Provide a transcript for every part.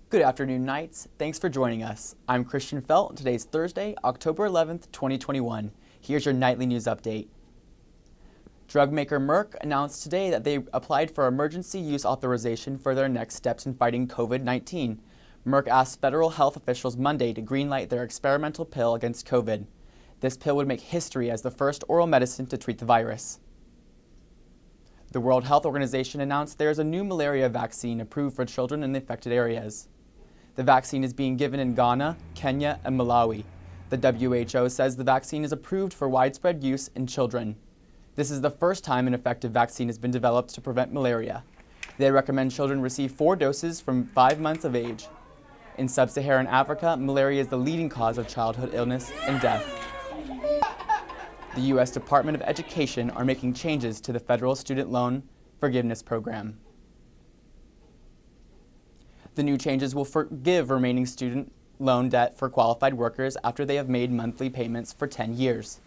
Good afternoon, Knights. Thanks for joining us. I'm Christian Felt, and today's Thursday, October 11th, 2021. Here's your nightly news update. Drug maker Merck announced today that they applied for emergency use authorization for their next steps in fighting COVID-19. Merck asked federal health officials Monday to greenlight their experimental pill against COVID. This pill would make history as the first oral medicine to treat the virus. The World Health Organization announced there is a new malaria vaccine approved for children in the affected areas. The vaccine is being given in Ghana, Kenya, and Malawi. The WHO says the vaccine is approved for widespread use in children. This is the first time an effective vaccine has been developed to prevent malaria. They recommend children receive 4 doses from 5 months of age. In sub-Saharan Africa, malaria is the leading cause of childhood illness and death. The U.S. Department of Education are making changes to the federal student loan forgiveness program. The new changes will forgive remaining student loan debt for qualified workers after they have made monthly payments for 10 years.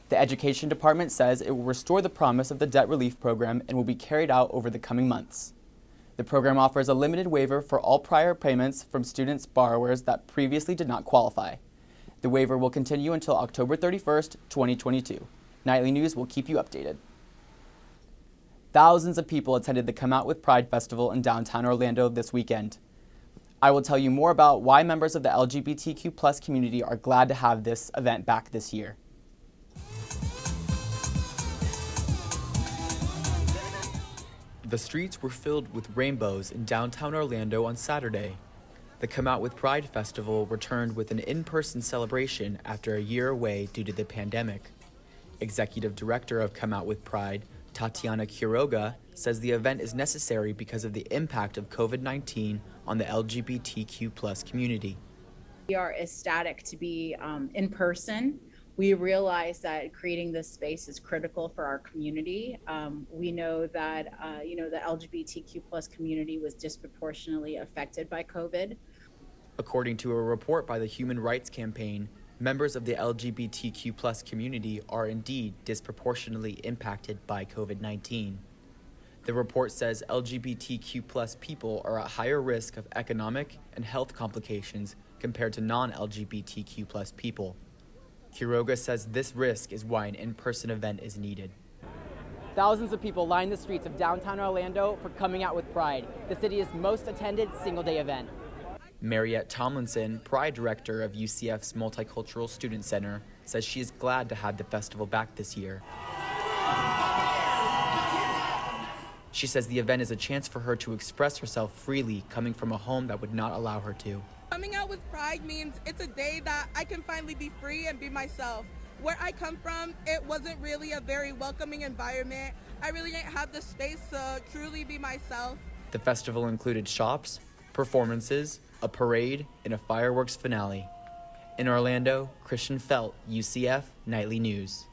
The Education Department says it will restore the promise of the debt relief program and will be carried out over the coming months. The program offers a limited waiver for all prior payments from students' borrowers that previously did not qualify. The waiver will continue until October 31st, 2022. Nightly News will keep you updated. Thousands of people attended the Come Out with Pride Festival in downtown Orlando this weekend. I will tell you more about why members of the LGBTQ+ community are glad to have this event back this year. The streets were filled with rainbows in downtown Orlando on Saturday. The Come Out with Pride Festival returned with an in-person celebration after a year away due to the pandemic. Executive Director of Come Out with Pride, Tania says the event is necessary because of the impact of COVID-19 on the LGBTQ+ community. We are ecstatic to be in person. We realize that creating this space is critical for our community. We know that the LGBTQ+ community was disproportionately affected by COVID. According to a report by the Human Rights Campaign, members of the LGBTQ+ community are indeed disproportionately impacted by COVID-19. The report says LGBTQ+ people are at higher risk of economic and health complications compared to non-LGBTQ+ people. Quiroga says this risk is why an in-person event is needed. Thousands of people lined the streets of downtown Orlando for Coming Out with Pride, the city's most attended single-day event. Mariette Tomlinson, Pride Director of UCF's Multicultural Student Center, says she is glad to have the festival back this year. She says the event is a chance for her to express herself freely, coming from a home that would not allow her to. Coming out with pride means it's a day that I can finally be free and be myself. Where I come from, it wasn't really a very welcoming environment. I really didn't have the space to truly be myself. The festival included shops, performances, a parade, and a fireworks finale. In Orlando, Christian Felt, UCF Knightly News.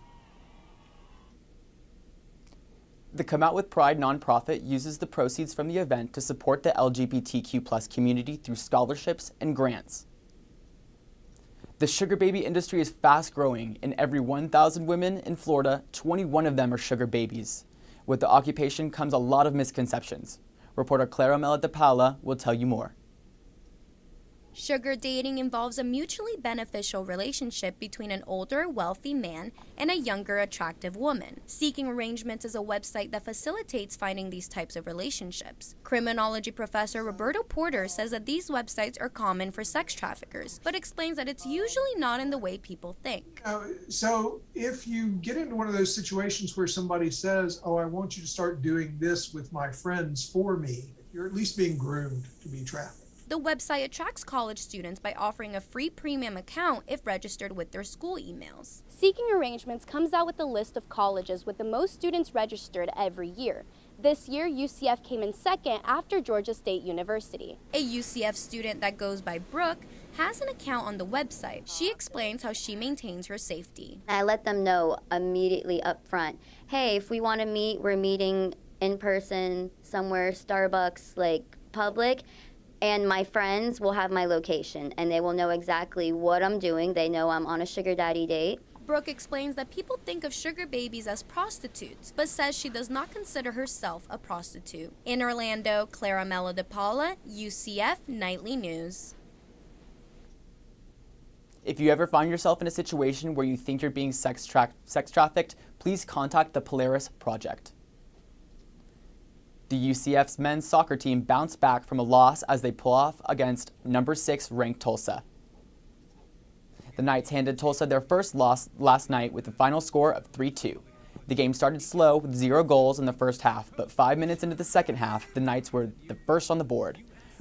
The Come Out with Pride nonprofit uses the proceeds from the event to support the LGBTQ+ community through scholarships and grants. The sugar baby industry is fast growing. In every 1,000 women in Florida, 21 of them are sugar babies. With the occupation comes a lot of misconceptions. Reporter Clara Melo de Paula will tell you more. Sugar dating involves a mutually beneficial relationship between an older, wealthy man and a younger, attractive woman. Seeking Arrangements is a website that facilitates finding these types of relationships. Criminology professor Roberto Porter says that these websites are common for sex traffickers, but explains that it's usually not in the way people think. So if you get into one of those situations where somebody says, oh, I want you to start doing this with my friends for me, you're at least being groomed to be trafficked. The website attracts college students by offering a free premium account if registered with their school emails. Seeking Arrangements comes out with a list of colleges with the most students registered every year. This year, UCF came in second after Georgia State University. A UCF student that goes by Brooke has an account on the website. She explains how she maintains her safety. I let them know immediately up front, hey, if we want to meet, we're meeting in person somewhere, Starbucks, like public. And my friends will have my location, and they will know exactly what I'm doing. They know I'm on a sugar daddy date. Brooke explains that people think of sugar babies as prostitutes, but says she does not consider herself a prostitute. In Orlando, Clara, Melo, Paula, UCF Nightly News. If you ever find yourself in a situation where you think you're being sex trafficked, please contact the Polaris Project. The UCF's men's soccer team bounced back from a loss as they pull off against number 6 ranked Tulsa. The Knights handed Tulsa their first loss last night with a final score of 3-2. The game started slow with 0 goals in the first half, but 5 minutes into the second half, the Knights were the first on the board.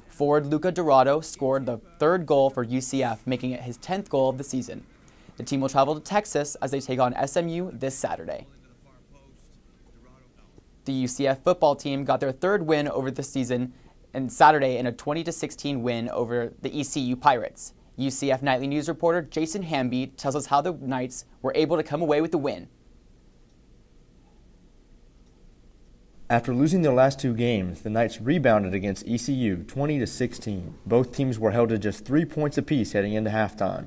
Forward Luca Dorado scored the 3rd goal for UCF, making it his 10th goal of the season. The team will travel to Texas as they take on SMU this Saturday. The UCF football team got their 3rd win over the season and Saturday in a 20-16 win over the ECU Pirates. UCF Nightly News reporter Jason Hamby tells us how the Knights were able to come away with the win. After losing their last 2 games, the Knights rebounded against ECU 20-16. Both teams were held to just 3 points apiece heading into halftime.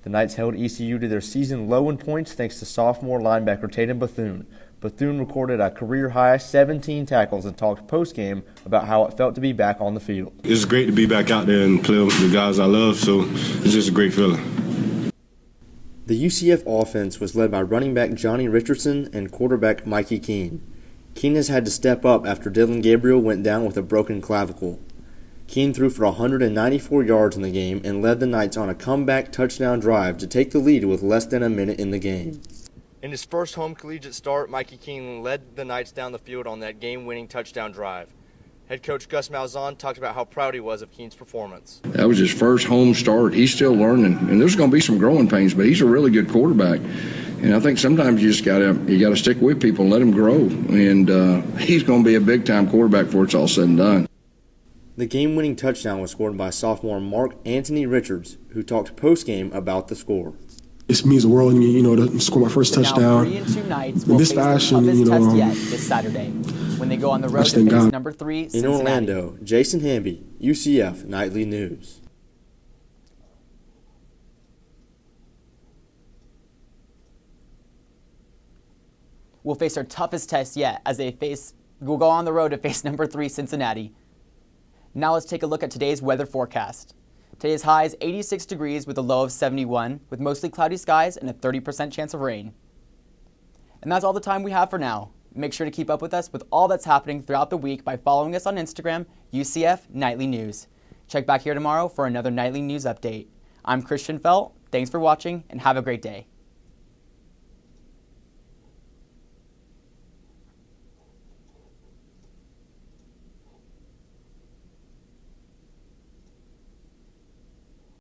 The Knights held ECU to their season low in points thanks to sophomore linebacker Tatum Bethune. Bethune recorded a career-high 17 tackles and talked post-game about how it felt to be back on the field. It's great to be back out there and play with the guys I love, so it's just a great feeling. The UCF offense was led by running back Johnny Richardson and quarterback Mikey Keene. Keene has had to step up after Dylan Gabriel went down with a broken clavicle. Keene threw for 194 yards in the game and led the Knights on a comeback touchdown drive to take the lead with less than a minute in the game. In his first home collegiate start, Mikey Keene led the Knights down the field on that game-winning touchdown drive. Head coach Gus Malzahn talked about how proud he was of Keene's performance. That was his first home start. He's still learning, and there's going to be some growing pains, but he's a really good quarterback. And I think sometimes you just gotta stick with people and let them grow. And he's going to be a big-time quarterback before it's all said and done. The game-winning touchdown was scored by sophomore Mark Anthony Richards, who talked post-game about the score. It means the world to me, to score my first touchdown. Now 3-2 Knights In will this face fashion, the toughest test yet this Saturday when they go on the road to face number 3 Cincinnati. In Orlando, Jason Hamby, UCF Nightly News. Will face their toughest test yet as will go on the road to face number 3 Cincinnati. Now let's take a look at today's weather forecast. Today's high is 86 degrees with a low of 71, with mostly cloudy skies and a 30% chance of rain. And that's all the time we have for now. Make sure to keep up with us with all that's happening throughout the week by following us on Instagram, UCF Nightly News. Check back here tomorrow for another Nightly News update. I'm Christian Felt. Thanks for watching and have a great day.